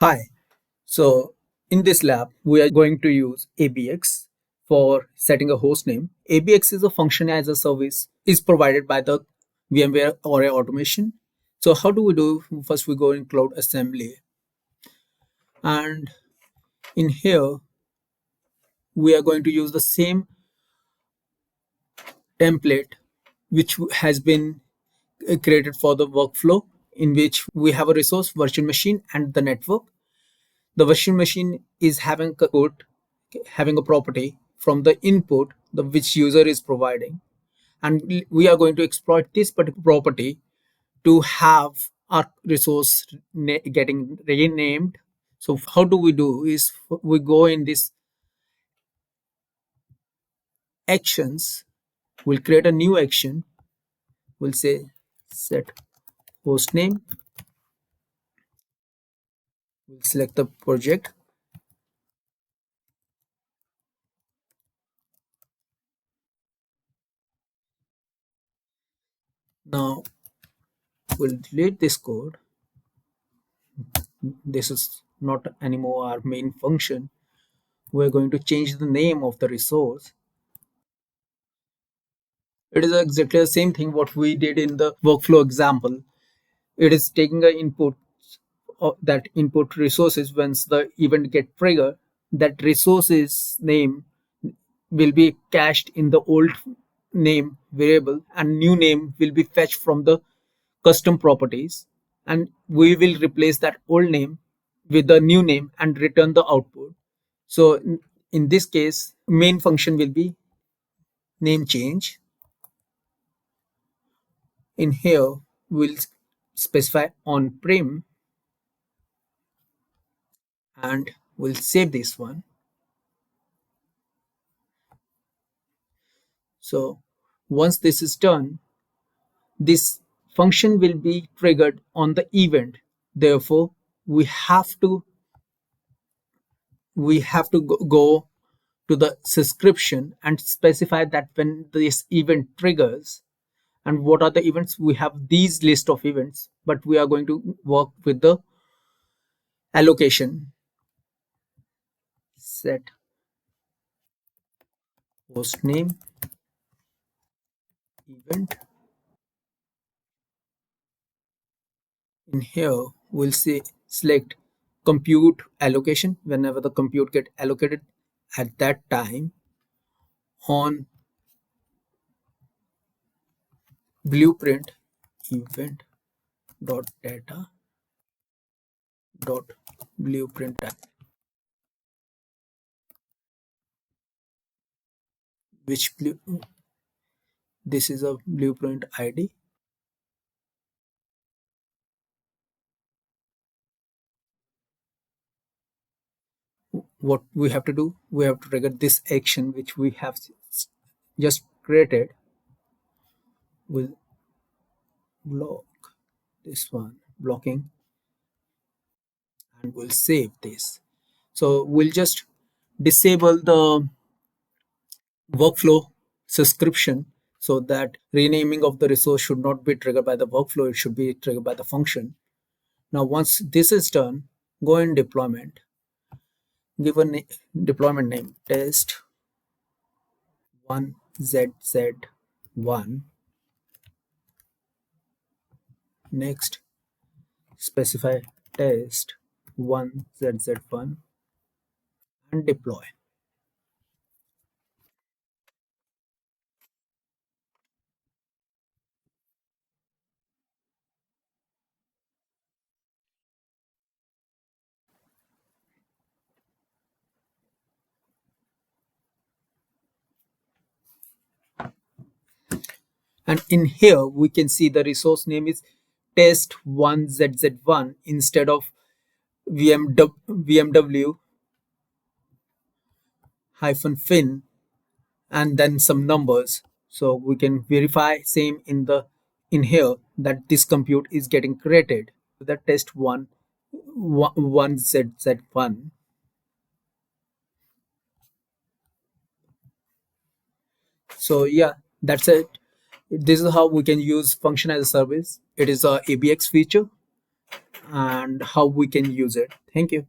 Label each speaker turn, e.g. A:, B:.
A: Hi. So in this lab, we are going to use ABX for setting a host name. ABX is a function as a service is provided by the VMware Aria automation. So how do we do? First, we go in Cloud Assembly, and in here we are going to use the same template which has been created for the workflow, in which we have a resource, virtual machine, and the network. The virtual machine is having a property from the input the which user is providing, and we are going to exploit this particular property to have our resource getting renamed. So how do we do is we go in this actions, we'll create a new action, we'll say set host name, we'll select the project. Now we'll delete this code. This is not anymore our main function. We're going to change the name of the resource. It is exactly the same thing what we did in the workflow example. It is taking the input that input resources. Once the event get triggered, that resources name will be cached in the old name variable, and new name will be fetched from the custom properties, and we will replace that old name with the new name and return the output. So in this case, main function will be name change. In here, we'll specify on-prem, and we'll save this one. So once this is done, this function will be triggered on the event. Therefore, we have to go to the subscription and specify that when this event triggers. And what are the events? We have these list of events, but we are going to work with the allocation. Set host name event. In here, we'll say select compute allocation. Whenever the compute get allocated at that time, on blueprint event dot data dot blueprint type, which this is a blueprint ID. What we have to do, we have to trigger this action which we have just created. We'll block this one, blocking, and we'll save this. So we'll just disable the workflow subscription, so that renaming of the resource should not be triggered by the workflow, it should be triggered by the function. Now once this is done, go in deployment, give a deployment name test 1ZZ1. Next, specify test 1ZZ1 and deploy. And in here we can see the resource name is test1ZZ1 instead of vmw hyphen fin and then some numbers. So we can verify same in here that this compute is getting created. The test 1ZZ1. So yeah, that's it. This is how we can use function as a service. It is a ABX feature. and how we can use it. Thank you.